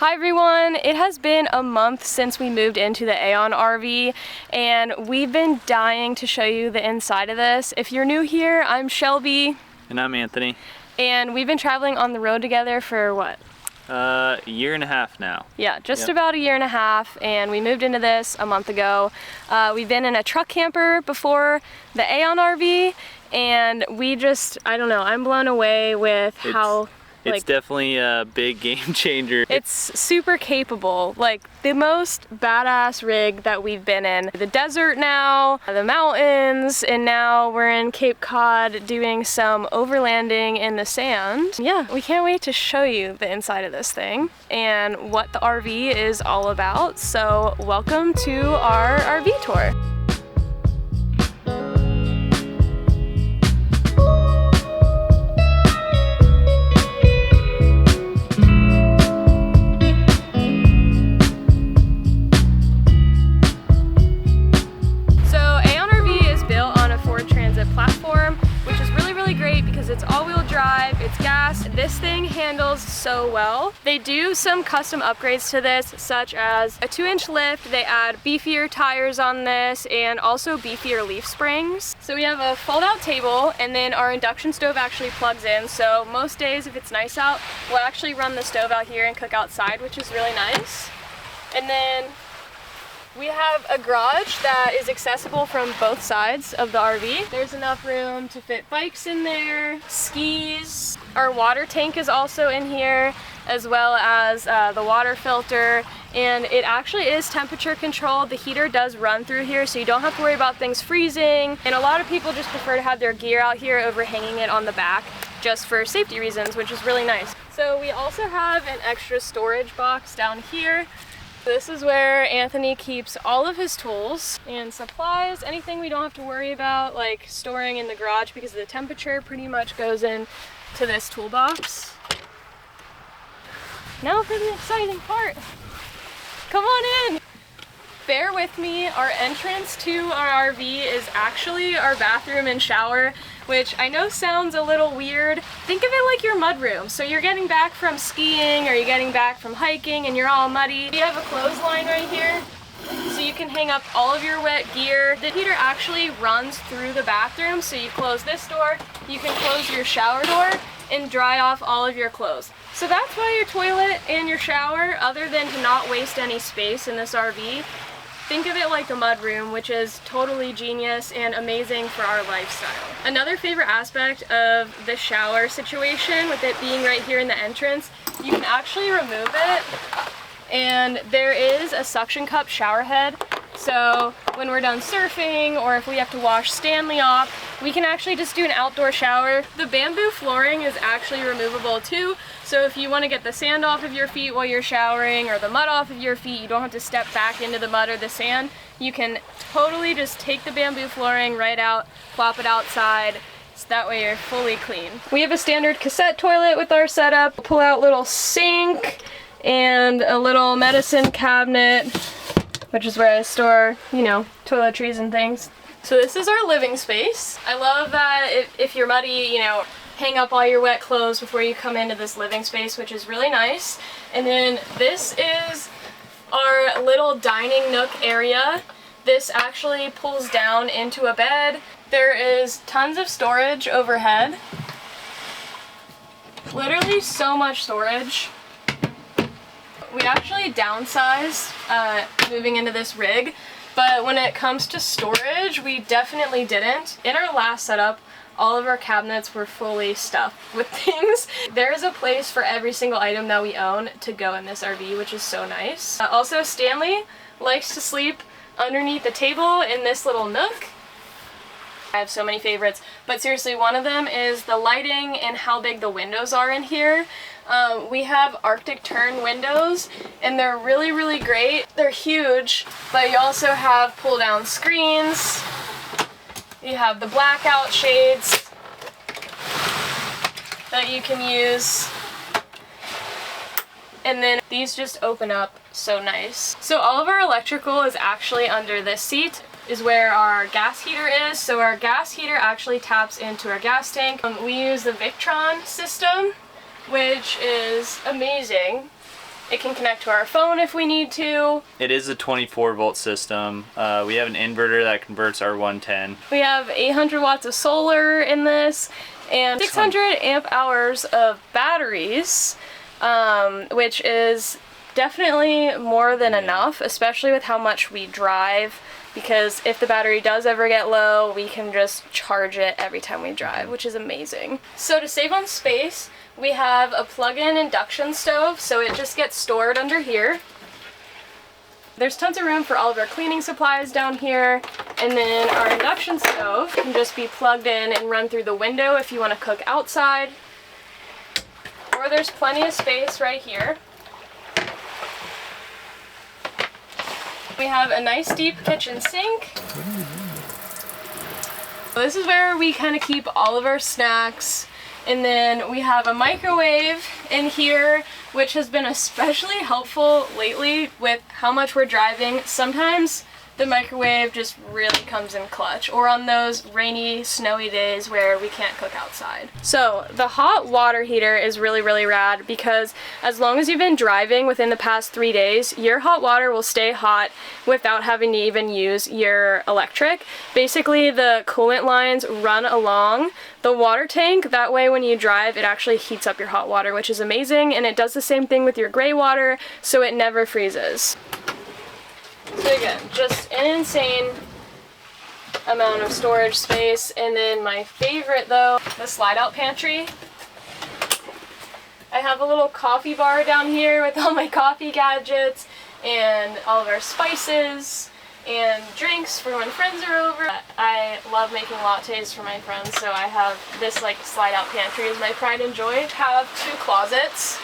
Hi everyone, it has been a month since we moved into the Aon RV and we've been dying to show you the inside of this. If you're new here, I'm Shelby. And I'm Anthony. And we've been traveling on the road together for what? A year and a half now. Yeah, just about a year and a half, and we moved into this a month ago. We've been in a truck camper before the Aon RV, and we just, I don't know, I'm blown away with how... It's definitely a big game changer. It's super capable, like the most badass rig that we've been in. The desert now, the mountains, and now we're in Cape Cod doing some overlanding in the sand. Yeah, we can't wait to show you the inside of this thing and what the RV is all about. So welcome to our RV tour. It's all-wheel drive, it's gas. This thing handles so well. They do some custom upgrades to this, such as a 2-inch lift. They add beefier tires on this and also beefier leaf springs. So we have a fold-out table, and then our induction stove actually plugs in. So most days, if it's nice out, we'll actually run the stove out here and cook outside, which is really nice. And then we have a garage that is accessible from both sides of the RV. There's enough room to fit bikes in there, skis. Our water tank is also in here, as well as the water filter. And it actually is temperature controlled. The heater does run through here, so you don't have to worry about things freezing. And a lot of people just prefer to have their gear out here overhanging it on the back, just for safety reasons, which is really nice. So we also have an extra storage box down here. This is where Anthony keeps all of his tools and supplies, anything we don't have to worry about, like storing in the garage because the temperature pretty much goes in to this toolbox. Now for the exciting part. Come on in. Bear with me, our entrance to our RV is actually our bathroom and shower, which I know sounds a little weird. Think of it like your mudroom. So you're getting back from skiing or you're getting back from hiking and you're all muddy. We have a clothesline right here, so you can hang up all of your wet gear. The heater actually runs through the bathroom, so you close this door, you can close your shower door and dry off all of your clothes. So that's why your toilet and your shower, other than to not waste any space in this RV, think of it like a mudroom, which is totally genius and amazing for our lifestyle. Another favorite aspect of the shower situation, with it being right here in the entrance, you can actually remove it, and there is a suction cup shower head. So when we're done surfing, or if we have to wash Stanley off, we can actually just do an outdoor shower. The bamboo flooring is actually removable too, so if you want to get the sand off of your feet while you're showering, or the mud off of your feet, you don't have to step back into the mud or the sand. You can totally just take the bamboo flooring right out, plop it outside, so that way you're fully clean. We have a standard cassette toilet with our setup. Pull out little sink and a little medicine cabinet, which is where I store, you know, toiletries and things. So this is our living space. I love that if you're muddy, you know, hang up all your wet clothes before you come into this living space, which is really nice. And then this is our little dining nook area. This actually pulls down into a bed. There is tons of storage overhead. Literally so much storage. We actually downsized moving into this rig, but when it comes to storage, we definitely didn't. In our last setup, all of our cabinets were fully stuffed with things. There is a place for every single item that we own to go in this RV, which is so nice. Also, Stanley likes to sleep underneath the table in this little nook. I have so many favorites, but seriously, one of them is the lighting and how big the windows are in here. We have Arctic Tern windows, and they're really, really great. They're huge, but you also have pull-down screens. You have the blackout shades that you can use. And then these just open up so nice. So all of our electrical is actually under this seat, is where our gas heater is. So our gas heater actually taps into our gas tank. We use the Victron system, which is amazing. It can connect to our phone if we need to. It is a 24-volt system. We have an inverter that converts our 110. We have 800 watts of solar in this and 600 amp hours of batteries, which is definitely more than enough, especially with how much we drive, because if the battery does ever get low, we can just charge it every time we drive, which is amazing. So to save on space, we have a plug-in induction stove, so it just gets stored under here. There's tons of room for all of our cleaning supplies down here, and then our induction stove can just be plugged in and run through the window if you want to cook outside. Or there's plenty of space right here. We have a nice deep kitchen sink. This is where we kind of keep all of our snacks. And then we have a microwave in here, which has been especially helpful lately with how much we're driving. Sometimes the microwave just really comes in clutch, or on those rainy, snowy days where we can't cook outside. So the hot water heater is really, really rad, because as long as you've been driving within the past 3 days, your hot water will stay hot without having to even use your electric. Basically, the coolant lines run along the water tank. That way when you drive, it actually heats up your hot water, which is amazing, and it does the same thing with your gray water, so it never freezes. So again, just an insane amount of storage space. And then my favorite though, the slide out pantry. I have a little coffee bar down here with all my coffee gadgets and all of our spices and drinks for when friends are over. I love making lattes for my friends, so I have this like slide out pantry as my pride and joy. I have 2 closets,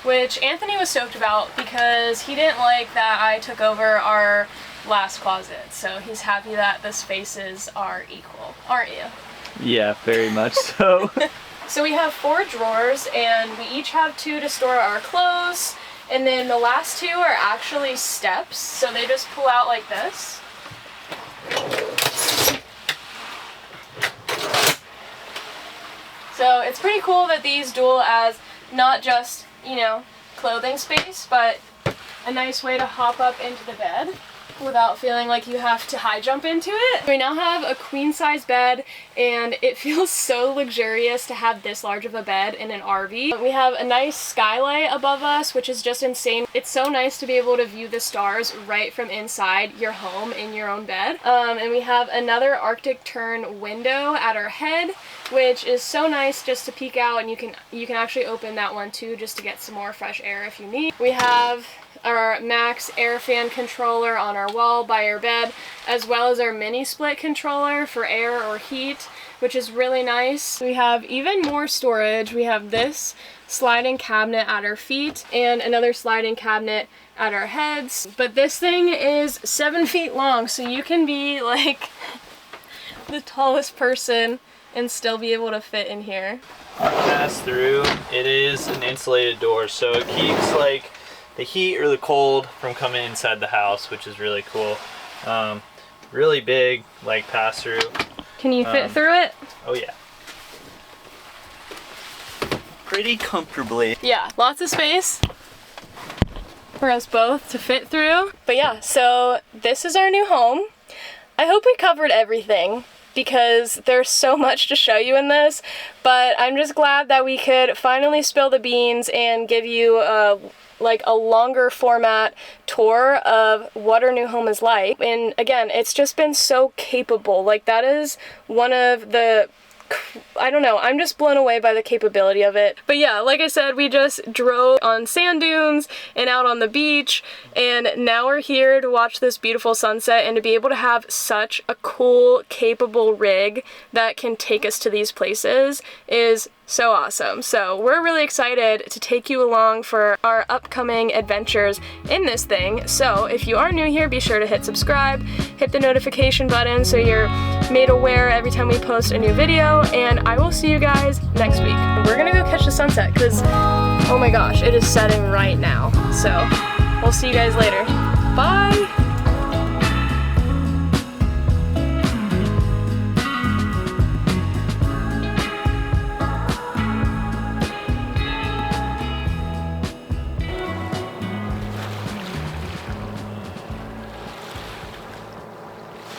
which Anthony was stoked about because he didn't like that I took over our last closet. So he's happy that the spaces are equal, aren't you? Yeah, very much so. So we have 4 drawers, and we each have 2 to store our clothes, and then the last 2 are actually steps, so they just pull out like this. So it's pretty cool that these dual as not just, you know, clothing space, but a nice way to hop up into the bed without feeling like you have to high jump into it. We now have a queen size bed, and it feels so luxurious to have this large of a bed in an RV. We have a nice skylight above us, which is just insane. It's so nice to be able to view the stars right from inside your home in your own bed. And we have another Arctic Tern window at our head, which is so nice just to peek out, and you can actually open that one too just to get some more fresh air if you need. We have our Max air fan controller on our wall by our bed, as well as our mini split controller for air or heat, which is really nice. We have even more storage. We have this sliding cabinet at our feet and another sliding cabinet at our heads. But this thing is 7 feet long, so you can be like the tallest person and still be able to fit in here. Our pass through, it is an insulated door, so it keeps like the heat or the cold from coming inside the house, which is really cool. Really big, like pass through. Can you fit through it? Oh yeah. Pretty comfortably. Yeah, lots of space for us both to fit through. But yeah, so this is our new home. I hope we covered everything, because there's so much to show you in this, but I'm just glad that we could finally spill the beans and give you like a longer format tour of what our new home is like. And again, it's just been so capable. Like, that is one of the, I don't know, I'm just blown away by the capability of it. But yeah, like I said, we just drove on sand dunes and out on the beach, and now we're here to watch this beautiful sunset, and to be able to have such a cool, capable rig that can take us to these places is so awesome. So we're really excited to take you along for our upcoming adventures in this thing. So if you are new here, be sure to hit subscribe, hit the notification button so you're made aware every time we post a new video, and I will see you guys next week. We're gonna go catch the sunset because, oh my gosh, it is setting right now. So we'll see you guys later. Bye!